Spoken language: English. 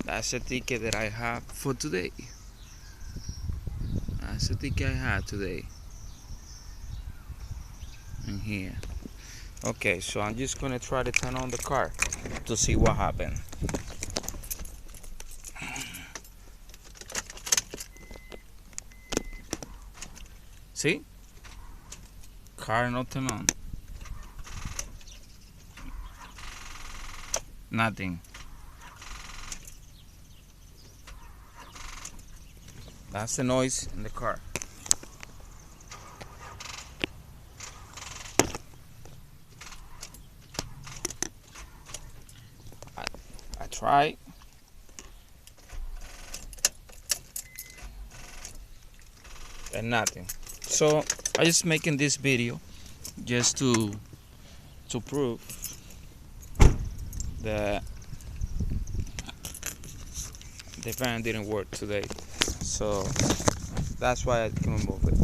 That's the ticket that I have for today. That's the ticket I have today. In here. Okay, so I'm just gonna try to turn on the car to see what happened. See? Car not turn on. Nothing. That's the noise in the car. I tried. And nothing. So I just making this video just to prove that the van didn't work today. So that's why I can remove it.